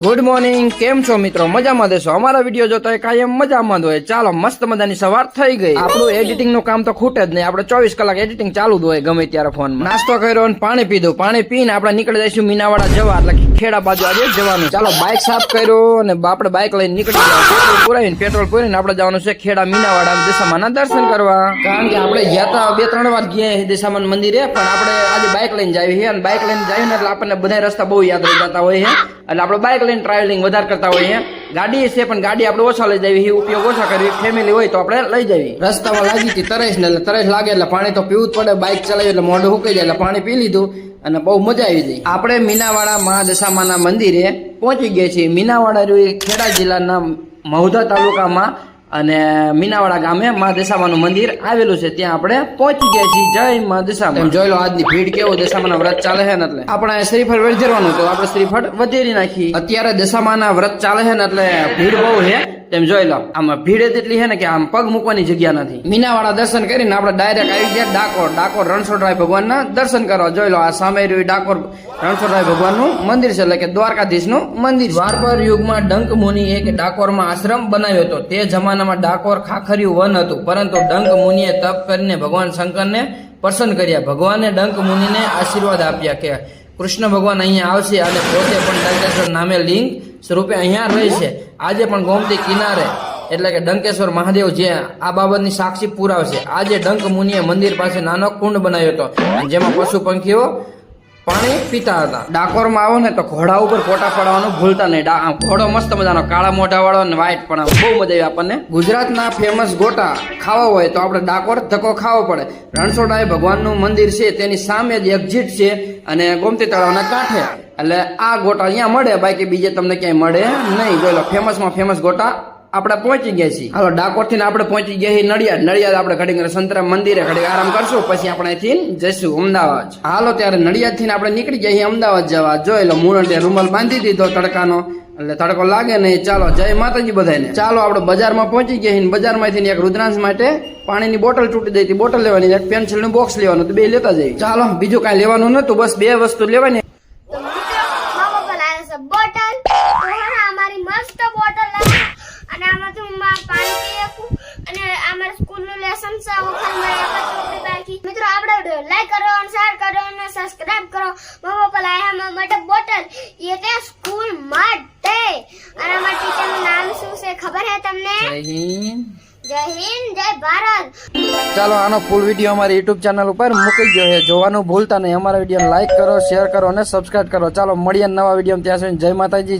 good morning केम छो मित्रों मजा में देशो अमारा वीडियो जोता है कायम मजा में होय चालो मस्त मजानी सवार થઈ ગઈ આપણું એડિટિંગ નું કામ તો ખૂટે જ નહીં આપણે 24 કલાક એડિટિંગ ચાલુ જ હોય ગમે ત્યારે ફોન માં નાસ્તો કર્યો અને પાણી પીધું પાણી પીને આપણે નીકળી જઈશું મીનાવાડા જવા એટલે ખેડા બાજુ આજે જવાનું ચાલો બાઇક સાફ કર્યો અને આપણે બાઇક લઈને નીકળી ગયા પેટ્રોલ પૂરાઈને આપણે જવાનું છે ખેડા મીનાવાડા દિશામાના દર્શન કરવા કારણ કે આપણે ગયા તા 2-3 વાર ગયા દિશામાન મંદિરે પણ આપણે આજે બાઇક લઈને જાવી છે અને બાઇક લઈને જાવીને એટલે આપણને બધા રસ્તા બહુ યાદ રહી જતા હોય છે એટલે આપણે બાઇક લઈને ટ્રાવેલિંગ વધારે કરતા હોઈએ ગાડી છે પણ ગાડી આપણે ઓછા લઈ જાવી ઉપયોગ ઓછા કરવી ફેમિલી હોય તો આપણે લઈ જાવી રસ્તામાં લાગી હતી તરસ ને એટલે તરસ લાગે એટલે પાણી તો પીવું જ પડે બાઇક ચલાવી એટલે મોઢું સુકાઈ જાય એટલે પાણી પી લીધું અને બહુ મજા આવી ગઈ આપણે મીનાવાડા મા દશામાના મંદિરે પહોંચી ગયા છીએ મીનાવાડા ખેડા જિલ્લાના મહુધા તાલુકામાં અને મીનાવાડા ગામે મા દશામાનું મંદિર આવેલું છે ત્યાં આપણે પહોંચી ગયા છીએ જય મા દશામા જોઈ લો આજની ભીડ કેવો દશામાના વ્રત ચાલે છે ને એટલે આપણે શ્રીફળ વધેરવાનું તો આપણે શ્રીફળ વધેરી નાખી અત્યારે દશામાના વ્રત ચાલે છે ને એટલે ભીડ બહુ છે તેમ જોઈ લો આમાં ભીડ એટલી છે ને કે આમ પગ મૂકવાની જગ્યા નથી મીનાવાડા દર્શન કરીને આપણે ડાયરેક્ટ આવી ગયા ડાકોર રણછોડરાય ભગવાનના દર્શન કરવા જોઈ લો આ સામે રહ્યું ડાકોર રણછોડરાય ભગવાનનું મંદિર છે એટલે કે દ્વારકાધીશનું મંદિર દ્વાપર યુગમાં ડંક મુનિ એક ડાકોરમાં આશ્રમ બનાવ્યો હતો તે જમાનામાં ડાકોર ખાખર્યું વન હતું પરંતુ ડંક મુનિએ તપ કરીને ભગવાન શંકરને પ્રસન્ન કર્યા ભગવાને ડંક મુનિને આશીર્વાદ આપ્યા કે કૃષ્ણ ભગવાન અહીંયા આવશે અને પોતે પણ ડંકેશ્વર નામે લિંગ સ્વરૂપે અહીંયા રહેશે આજે પણ ગોમતી કિનારે એટલે કે ડંકેશ્વર મહાદેવ જે આ બાબતની સાક્ષી પુરાવશે આજે ડંક મુનિએ મંદિર પાસે નાનો કુંડ બનાવ્યો હતો જેમાં પશુ પંખીઓ પાણી પીતા હતા ડાકોરમાં આવો ને તો ઘોડા ઉપર ફોટા પાડવાનું ભૂલતા નહીં ઘોડો મસ્ત મજાનો કાળા મોઢા વાળો અને વ્હાઈટ પણ બહુ મજા આવી આપણને ગુજરાતના ફેમસ ગોટા ખાવા હોય તો આપણે ડાકોર ધક્કો ખાવો પડે રણછોડરાય ભગવાનનું મંદિર છે તેની સામે જ એક્ઝિટ છે અને ગોમતી તળાવના કાંઠે એટલે આ ગોટા અહીંયા મળે બાકી બીજે તમને ક્યાંય મળે નહીં જોઈ લો ફેમસમાં ફેમસ ગોટા આપણે પહોંચી ગયા છીએ હાલો ડાકોર થી આપણે પહોંચી ગયા છીએ નડિયાદ આપણે ઘડી સંતરામ મંદિરે ઘડી આરામ કરશું પછી આપણે અહીંથી જઈશું અમદાવાદ હાલો ત્યારે નડિયાદ થી આપણે નીકળી ગયા છીએ અમદાવાદ જવા જોઈ લો મૂળ રૂમાલ બાંધી દીધો તડકાનો એટલે તડકો લાગે નહીં ચાલો જય માતાજી બધાને ચાલો આપણે બજારમાં પહોંચી ગયા છીએ બજારમાંથી એક રુદ્રાંશ માટે પાણીની બોટલ તૂટી ગઈ હતી બોટલ લેવાની એક પેન્સિલનું બોક્સ લેવાનું તો બે લેતા જઈએ ચાલો બીજું કાંઈ લેવાનું નતું બસ બે વસ્તુ લેવાની મિત્રો આપણે વિડિયો લાઈક કરો અને શેર કરો અને સબસ્ક્રાઇબ કરો મારા પપ્પા લાયા માટે બોટલ એ તે સ્કૂલ માટે અને અમારા ટીચરનું નામ શું છે ખબર છે તમને જય હિન્દ જય ભારત ચાલો આનો ફૂલ વિડીયો અમારી YouTube ચેનલ ઉપર મૂકી ગયો છે જોવાનું ભૂલતા નહીં અમારા વિડીયો લાઈક કરો શેર કરો અને સબસ્ક્રાઇબ કરો ચાલો મળીએ નવા વિડીયો ત્યાં સુધી જય માતાજી